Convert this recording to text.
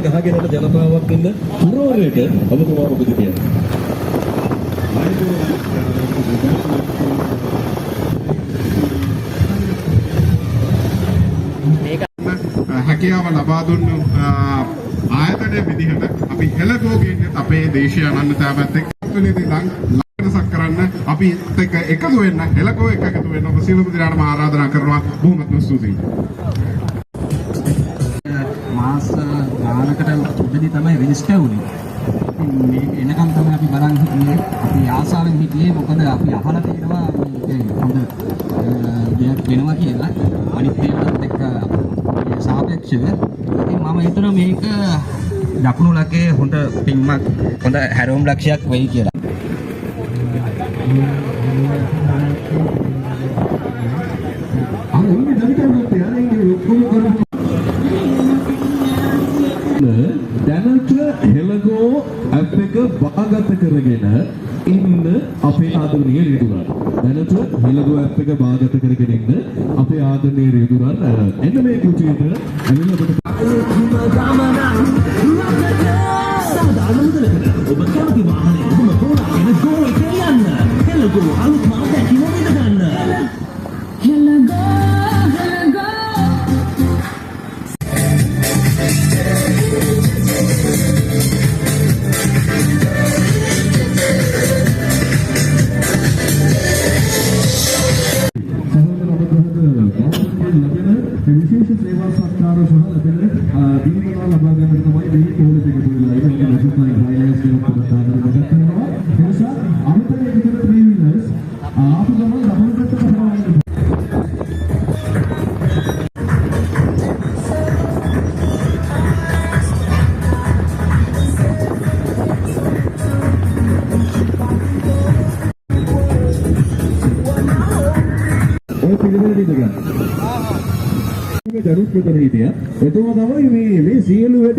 ගහගෙන යන ජනතාවක් ඉන්න පුරවරයට ඔබතුමා මොකද කියන්නේ? හැකියාව ලබා දුන්නු ආයතනයේ විදිහට අපි හෙළගෝ ගේන්නේ අපේ දේශීය අනන්‍යතාවත් එක්ක තුනේදී ලංකනසක් කරන්න අපි එක්ක එකතු වෙන්න හෙළගෝ එක්ක එකතු වෙන්න ඔබ සියලුම දෙනාටම ආරාධනා කරනවා බොහොමත්ම ස්තුතියි. මාස ගානකට උඩදී තමයි රෙජිස්ටර් වුනේ. මේක එනකම් තමයි අපි බලන් හිටියේ. අපි ආසාවෙන් හිටියේ මොකද අපි අහලා තියෙනවා මේක හොඳ දෙයක් වෙනවා කියලා. අනිත් ඒවාත් එක්ක සාපේක්ෂව ඉතින් මම හිතනවා මේක දකුණු ලකේ හොඳ පින්මක් හොඳ හැරවුම් ලක්ෂයක් වෙයි කියලා. දැනට හෙළගෝ ඇප් එක බාගත කරගෙන ඉන්න අපේ ආදරණීය රියදුරන්. දැනට හෙළගෝ ඇප් එක බාගත කරගෙන ඉන්න අපේ ආදරණීය රියදුරන් එන්න මේ කුටියට ඇවිල්ලා ඔබට සාදාන මුදලකට ඔබ කැමති වාහනේ ඔබම හොයාගෙන ගෝ එක යන්න. හෙළගෝ අලුත් මාර්ගයක් ඉවොද ගන්න. හෙළගෝ विशेष सेवा सत्कार सह लැබෙන දීපනා ලබා ගන්න තමයි මේ පොලිස් එක තුළලා ඒක නැෂනල් හයිලයිට්ස් කියන පොතේ මතක් කරනවා. ඒ නිසා අමතක විතර ත්‍රිවිලර්ස් ආපු ගමන් දකුණු පැත්තට කරවන්න. ඔය පිළිවෙලට ඉඳ ගන්න. ජරුත් මෙතන හිටියා. එතුමා තමයි මේ සියලු වැඩ